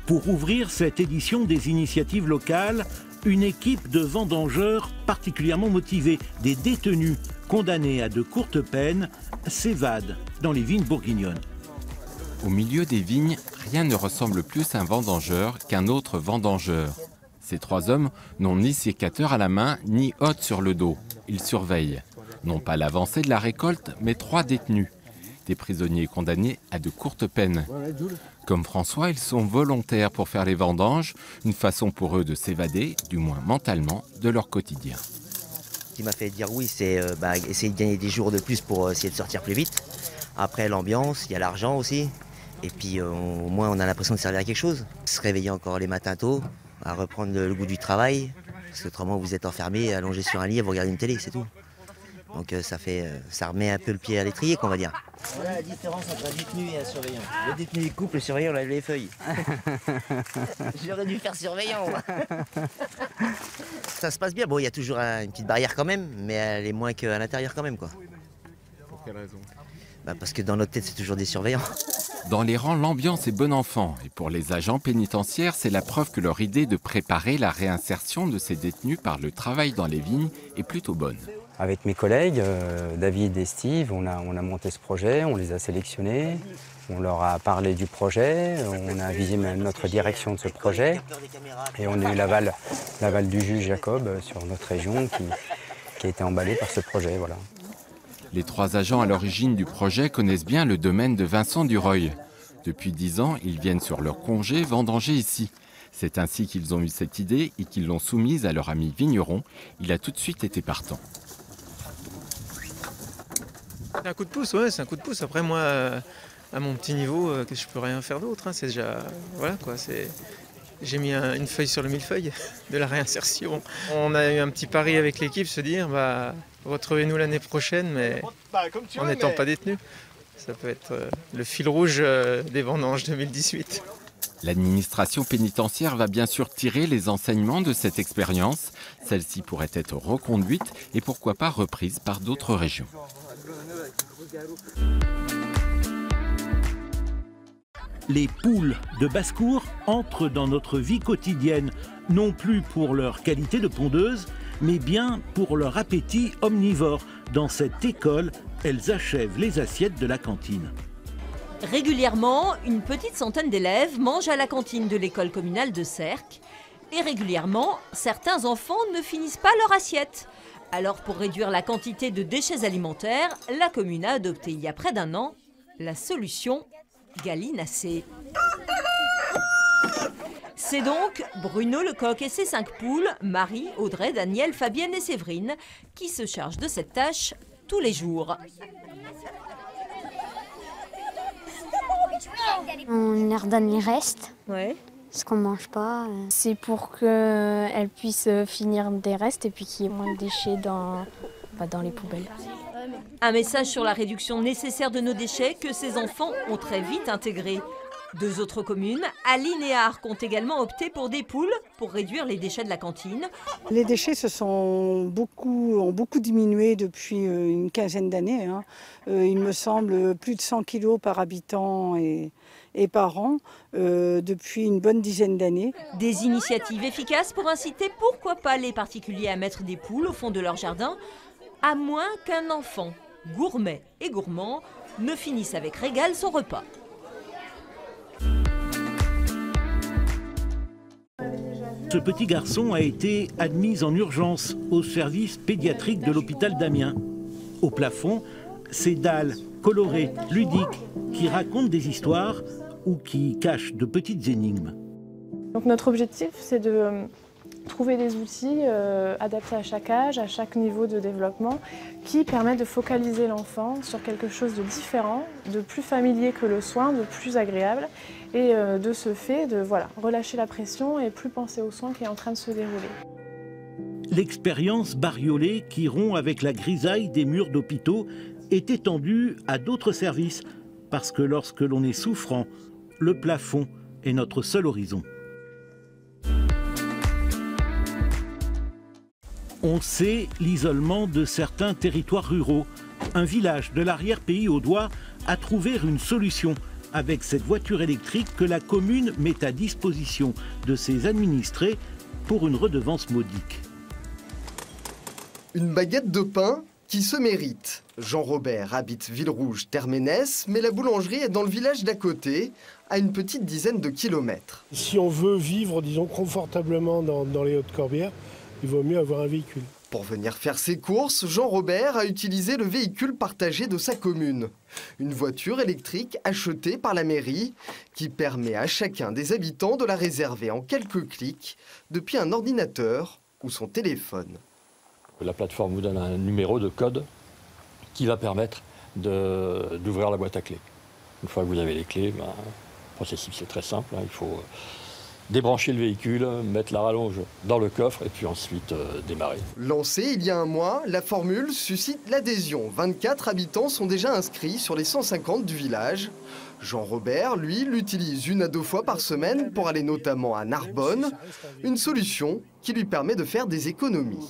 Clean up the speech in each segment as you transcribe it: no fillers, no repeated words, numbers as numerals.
Pour ouvrir cette édition des initiatives locales, une équipe de vendangeurs particulièrement motivés, des détenus condamnés à de courtes peines, s'évadent dans les vignes bourguignonnes. Au milieu des vignes, rien ne ressemble plus à un vendangeur qu'un autre vendangeur. Ces trois hommes n'ont ni sécateur à la main, ni hotte sur le dos. Ils surveillent, non pas l'avancée de la récolte, mais trois détenus. Des prisonniers condamnés à de courtes peines. Comme François, ils sont volontaires pour faire les vendanges, une façon pour eux de s'évader, du moins mentalement, de leur quotidien. Ce qui m'a fait dire oui, c'est essayer de gagner des jours de plus pour essayer de sortir plus vite. Après l'ambiance, il y a l'argent aussi. Et puis au moins on a l'impression de servir à quelque chose. Se réveiller encore les matins tôt, à reprendre le goût du travail. Parce qu'autrement vous êtes enfermé, allongé sur un lit et vous regardez une télé, c'est tout. Donc ça remet un peu le pied à l'étrier, qu'on va dire. Voilà la différence entre un détenu et un surveillant. Le détenu il coupe, le surveillant lève les feuilles. J'aurais dû faire surveillant. Ça se passe bien. Bon, il y a toujours une petite barrière quand même, mais elle est moins qu'à l'intérieur quand même, quoi. Pour quelle raison ? Parce que dans notre tête, c'est toujours des surveillants. Dans les rangs, l'ambiance est bon enfant. Et pour les agents pénitentiaires, c'est la preuve que leur idée de préparer la réinsertion de ces détenus par le travail dans les vignes est plutôt bonne. Avec mes collègues, David et Steve, on a monté ce projet, on les a sélectionnés, on leur a parlé du projet, on a avisé même notre direction de ce projet et on a eu l'aval du juge Jacob sur notre région qui a été emballé par ce projet. Voilà. Les trois agents à l'origine du projet connaissent bien le domaine de Vincent Dureuil. Depuis 10 ans, ils viennent sur leur congé vendanger ici. C'est ainsi qu'ils ont eu cette idée et qu'ils l'ont soumise à leur ami vigneron. Il a tout de suite été partant. C'est un coup de pouce, ouais, c'est un coup de pouce. Après, moi, à mon petit niveau, que je peux rien faire d'autre. Hein, c'est déjà, voilà quoi. J'ai mis une feuille sur le millefeuille de la réinsertion. On a eu un petit pari avec l'équipe, se dire, retrouvez-nous l'année prochaine, mais en n'étant pas détenus. Ça peut être le fil rouge des vendanges 2018. L'administration pénitentiaire va bien sûr tirer les enseignements de cette expérience. Celle-ci pourrait être reconduite et pourquoi pas reprise par d'autres régions. Les poules de basse-cour entrent dans notre vie quotidienne, non plus pour leur qualité de pondeuse, mais bien pour leur appétit omnivore. Dans cette école, elles achèvent les assiettes de la cantine. Régulièrement, une petite centaine d'élèves mangent à la cantine de l'école communale de Sercq. Et régulièrement, certains enfants ne finissent pas leur assiette. Alors pour réduire la quantité de déchets alimentaires, la commune a adopté il y a près d'1 an la solution gallinacée. C'est donc Bruno Lecoq et ses 5 poules, Marie, Audrey, Daniel, Fabienne et Séverine, qui se chargent de cette tâche tous les jours. On leur donne les restes, ce qu'on ne mange pas. C'est pour qu'elles puissent finir des restes et puis qu'il y ait moins de déchets dans les poubelles. Un message sur la réduction nécessaire de nos déchets que ces enfants ont très vite intégré. 2 autres communes, Aline et Arques, ont également opté pour des poules pour réduire les déchets de la cantine. Les déchets ont beaucoup diminué depuis une quinzaine d'années. Hein. Il me semble plus de 100 kilos par habitant et par an depuis une bonne dizaine d'années. Des initiatives efficaces pour inciter pourquoi pas les particuliers à mettre des poules au fond de leur jardin, à moins qu'un enfant gourmet et gourmand ne finisse avec régal son repas. Ce petit garçon a été admis en urgence au service pédiatrique de l'hôpital d'Amiens. Au plafond, ces dalles colorées, ludiques, qui racontent des histoires ou qui cachent de petites énigmes. Donc notre objectif, c'est de trouver des outils adaptés à chaque âge, à chaque niveau de développement, qui permettent de focaliser l'enfant sur quelque chose de différent, de plus familier que le soin, de plus agréable, et de ce fait, de relâcher la pression et plus penser au soin qui est en train de se dérouler. L'expérience bariolée qui rompt avec la grisaille des murs d'hôpitaux est étendue à d'autres services, parce que lorsque l'on est souffrant, le plafond est notre seul horizon. On sait l'isolement de certains territoires ruraux. Un village de l'arrière-pays audois a trouvé une solution avec cette voiture électrique que la commune met à disposition de ses administrés pour une redevance modique. Une baguette de pain qui se mérite. Jean-Robert habite Villerouge-Terménès, mais la boulangerie est dans le village d'à côté, à une petite dizaine de kilomètres. Si on veut vivre, disons, confortablement dans les Hautes-Corbières, il vaut mieux avoir un véhicule. Pour venir faire ses courses, Jean-Robert a utilisé le véhicule partagé de sa commune. Une voiture électrique achetée par la mairie qui permet à chacun des habitants de la réserver en quelques clics depuis un ordinateur ou son téléphone. La plateforme vous donne un numéro de code qui va permettre d'ouvrir la boîte à clés. Une fois que vous avez les clés, le processus c'est très simple, il faut débrancher le véhicule, mettre la rallonge dans le coffre et puis ensuite démarrer. Lancée il y a un mois, la formule suscite l'adhésion. 24 habitants sont déjà inscrits sur les 150 du village. Jean-Robert, lui, l'utilise 1 à 2 fois par semaine pour aller notamment à Narbonne, une solution qui lui permet de faire des économies.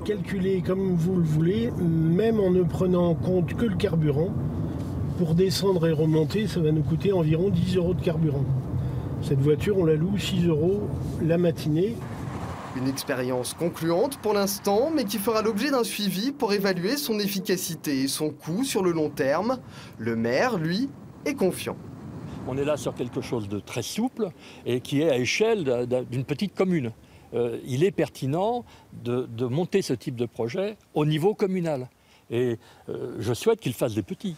Calculez comme vous le voulez, même en ne prenant en compte que le carburant. Pour descendre et remonter, ça va nous coûter environ 10 € de carburant. Cette voiture, on la loue 6 € la matinée. Une expérience concluante pour l'instant, mais qui fera l'objet d'un suivi pour évaluer son efficacité et son coût sur le long terme. Le maire, lui, est confiant. On est là sur quelque chose de très souple et qui est à échelle d'une petite commune. Il est pertinent de monter ce type de projet au niveau communal. Et je souhaite qu'il fasse des petits.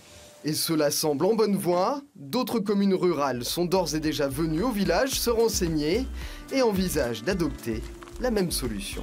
Et cela semble en bonne voie. D'autres communes rurales sont d'ores et déjà venues au village se renseigner et envisagent d'adopter la même solution.